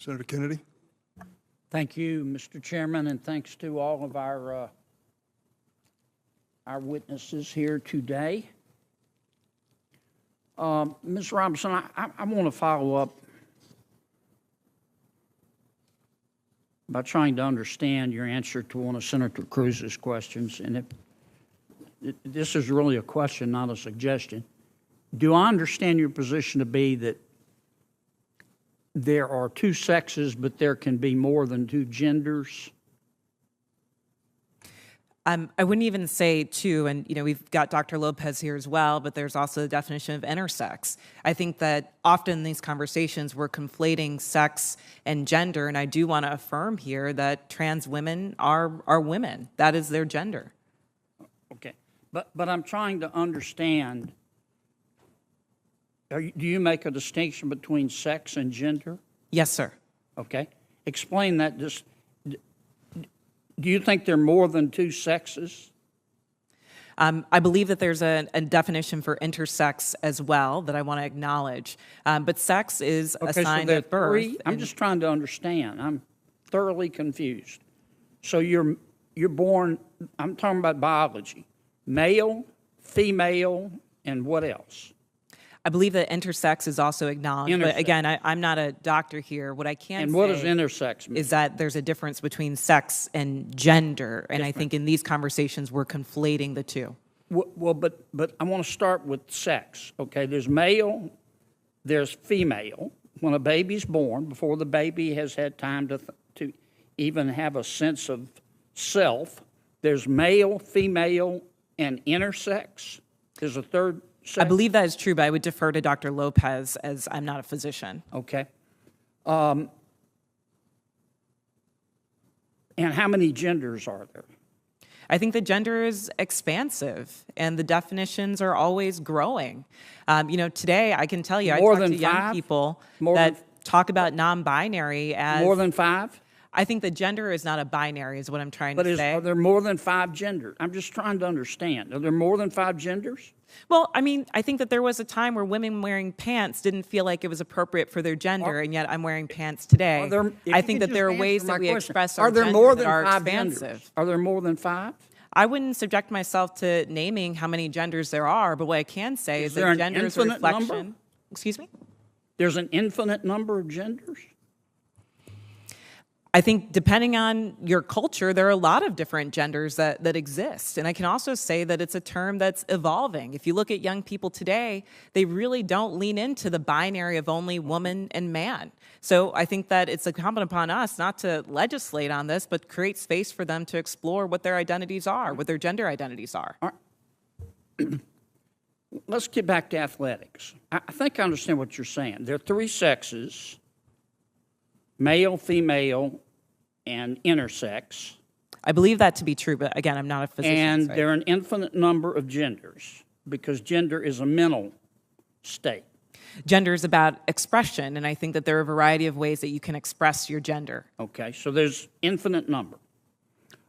Senator Kennedy. Thank you, Mr. Chairman, and thanks to all of our witnesses here today. Ms. Robinson, I want to follow up by trying to understand your answer to one of Senator Cruz's questions. And this is really a question, not a suggestion. Do I understand your position to be that there are two sexes, but there can be more than two genders? I wouldn't even say two, and we've got Dr. Lopez here as well, but there's also the definition of intersex. I think that often in these conversations we're conflating sex and gender, and I do want to affirm here that trans women are women. That is their gender. Okay, but I'm trying to understand. Do you make a distinction between sex and gender? Yes, sir. Okay, explain that. Just. Do you think there are more than two sexes? I believe that there's a definition for intersex as well that I want to acknowledge. But sex is assigned at birth. I'm just trying to understand. I'm thoroughly confused. So you're born, I'm talking about biology, male, female, and what else? I believe that intersex is also acknowledged, but again, I'm not a doctor here. What I can and say what does intersex mean? Is that there's a difference between sex and gender, and I think in these conversations we're conflating the two. Well, but I want to start with sex. Okay, there's male, there's female. When a baby's born, before the baby has had time to even have a sense of self, there's male, female, and intersex. There's a third. I believe that is true, but I would defer to Dr. Lopez as I'm not a physician. Okay. And how many genders are there? I think the gender is expansive, and the definitions are always growing. Today I can tell you, I talk to young people that talk about non-binary as... More than five? I think the gender is not a binary, is what I'm trying to say. But are there more than five genders? I'm just trying to understand. Are there more than five genders? Well, I think that there was a time where women wearing pants didn't feel like it was appropriate for their gender, and yet I'm wearing pants today. I think that there are ways that we express our gender that are expansive. Are there more than five? I wouldn't subject myself to naming how many genders there are, but what I can say is that gender is a reflection. Number? Excuse me? There's an infinite number of genders? I think depending on your culture, there are a lot of different genders that exist. And I can also say that it's a term that's evolving. If you look at young people today, they really don't lean into the binary of only woman and man. So I think that it's incumbent upon us not to legislate on this, but create space for them to explore what their identities are, what their gender identities are. Let's get back to athletics. I think I understand what you're saying. There are three sexes. Male, female, and intersex. I believe that to be true, but again, I'm not a physician. And there are an infinite number of genders because gender is a mental state. Gender is about expression, and I think that there are a variety of ways that you can express your gender. Okay, so there's infinite number.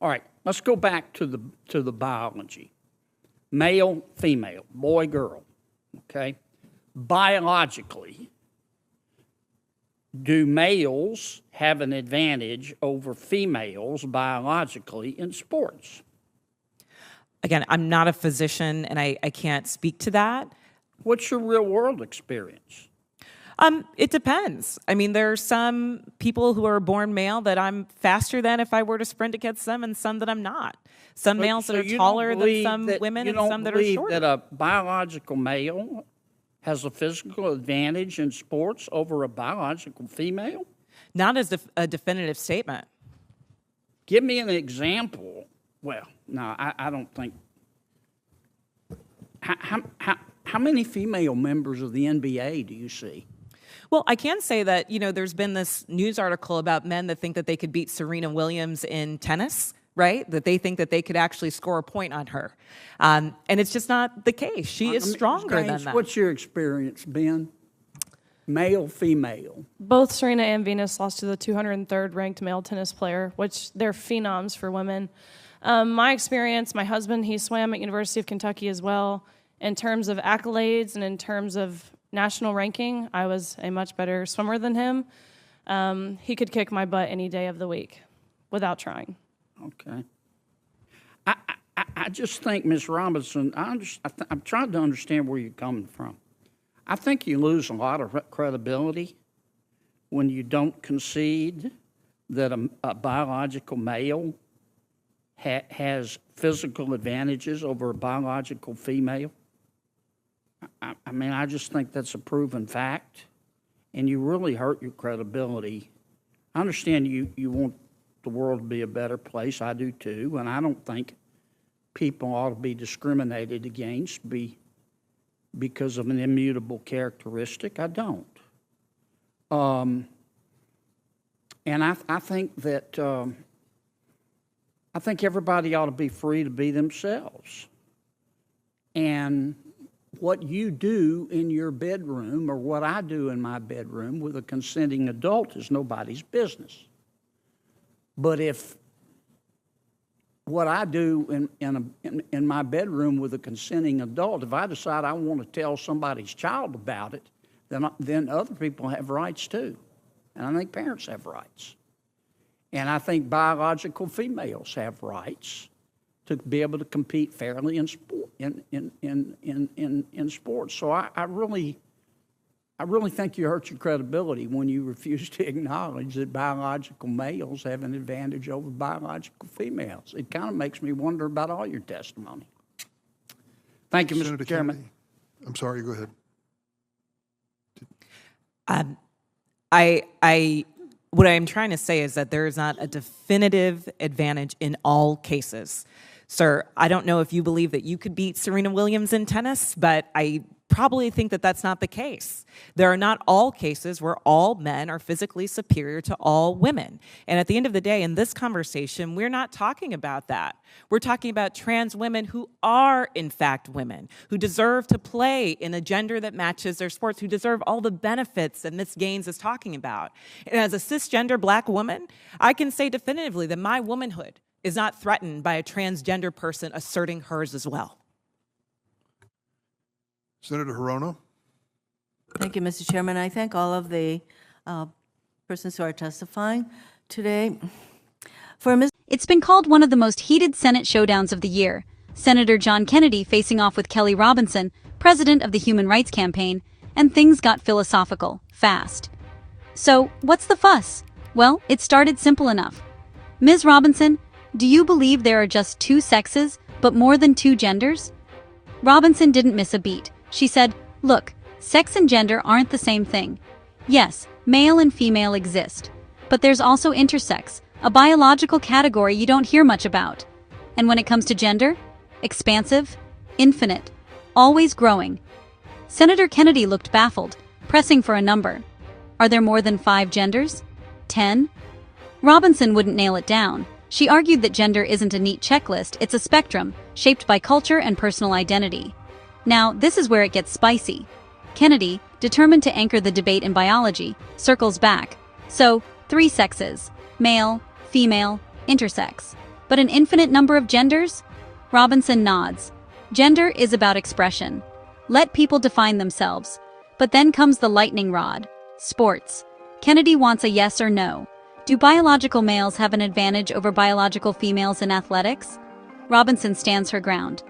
All right, let's go back to the biology. Male, female, boy, girl. Okay, biologically, do males have an advantage over females biologically in sports? Again, I'm not a physician, and I can't speak to that. What's your real-world experience? It depends. There are some people who are born male that I'm faster than if I were to sprint against them, and some that I'm not. Some males that are taller than some women, and some that are shorter. You don't believe that a biological male has a physical advantage in sports over a biological female? Not as a definitive statement. Give me an example. Well, no, I don't think. How many female members of the NBA do you see? Well, I can say that, there's been this news article about men that think that they could beat Serena Williams in tennis, right? That they think that they could actually score a point on her. And it's just not the case. She is stronger than that. What's your experience, Ben? Male, female? Both Serena and Venus lost to the 203rd ranked male tennis player, which they're phenoms for women. My experience, my husband, he swam at University of Kentucky as well. In terms of accolades and in terms of national ranking, I was a much better swimmer than him. He could kick my butt any day of the week without trying. Okay. I just think, Ms. Robinson, I'm trying to understand where you're coming from. I think you lose a lot of credibility when you don't concede that a biological male has physical advantages over a biological female. I mean, I just think that's a proven fact, and you really hurt your credibility. I understand you want the world to be a better place. I do too, and I don't think people ought to be discriminated against because of an immutable characteristic. I don't. And I think that I think everybody ought to be free to be themselves. And what you do in your bedroom or what I do in my bedroom with a consenting adult is nobody's business. But if what I do in my bedroom with a consenting adult, if I decide I want to tell somebody's child about it, then other people have rights too. And I think parents have rights. And I think biological females have rights to be able to compete fairly in sport, in sports. So I really think you hurt your credibility when you refuse to acknowledge that biological males have an advantage over biological females. It kind of makes me wonder about all your testimony. Thank you, Mr. Senator Chairman. Kennedy. I'm sorry, go ahead. What I'm trying to say is that there is not a definitive advantage in all cases. Sir, I don't know if you believe that you could beat Serena Williams in tennis, but I probably think that that's not the case. There are not all cases where all men are physically superior to all women. And at the end of the day, in this conversation, we're not talking about that. We're talking about trans women who are, in fact, women, who deserve to play in a gender that matches their sports, who deserve all the benefits that Ms. Gaines is talking about. And as a cisgender black woman, I can say definitively that my womanhood is not threatened by a transgender person asserting hers as well. Senator Hirono. Thank you, Mr. Chairman. I thank all of the persons who are testifying today. It's been called one of the most heated Senate showdowns of the year. Senator John Kennedy facing off with Kelly Robinson, president of the Human Rights Campaign, and things got philosophical, fast. So, what's the fuss? Well, it started simple enough. Ms. Robinson, do you believe there are just two sexes, but more than two genders? Robinson didn't miss a beat. She said, look, sex and gender aren't the same thing. Yes, male and female exist. But there's also intersex, a biological category you don't hear much about. And when it comes to gender, expansive, infinite, always growing. Senator Kennedy looked baffled, pressing for a number. Are there more than 5 genders? 10? Robinson wouldn't nail it down. She argued that gender isn't a neat checklist, it's a spectrum, shaped by culture and personal identity. Now, this is where it gets spicy. Kennedy, determined to anchor the debate in biology, circles back. So, 3 sexes: male, female, intersex. But an infinite number of genders? Robinson nods. Gender is about expression. Let people define themselves. But then comes the lightning rod. Sports. Kennedy wants a yes or no. Do biological males have an advantage over biological females in athletics? Robinson stands her ground.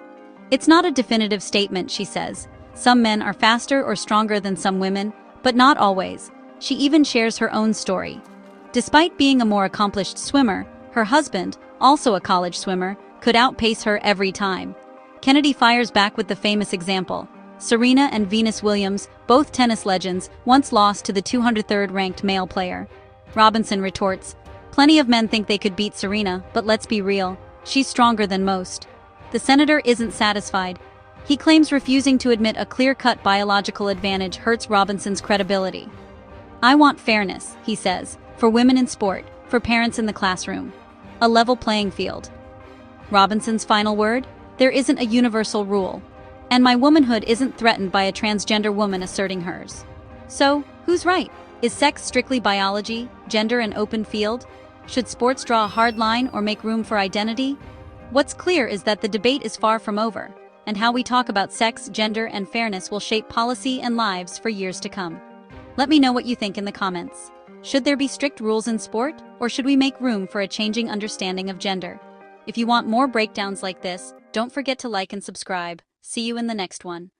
It's not a definitive statement, she says. Some men are faster or stronger than some women, but not always. She even shares her own story. Despite being a more accomplished swimmer, her husband, also a college swimmer, could outpace her every time. Kennedy fires back with the famous example. Serena and Venus Williams, both tennis legends, once lost to the 203rd ranked male player. Robinson retorts, plenty of men think they could beat Serena, but let's be real, she's stronger than most. The senator isn't satisfied. He claims refusing to admit a clear-cut biological advantage hurts Robinson's credibility. I want fairness, he says, for women in sport, for parents in the classroom. A level playing field. Robinson's final word? There isn't a universal rule. And my womanhood isn't threatened by a transgender woman asserting hers. So, who's right? Is sex strictly biology, gender an open field? Should sports draw a hard line or make room for identity? What's clear is that the debate is far from over, and how we talk about sex, gender, and fairness will shape policy and lives for years to come. Let me know what you think in the comments. Should there be strict rules in sport, or should we make room for a changing understanding of gender? If you want more breakdowns like this, don't forget to like and subscribe. See you in the next one.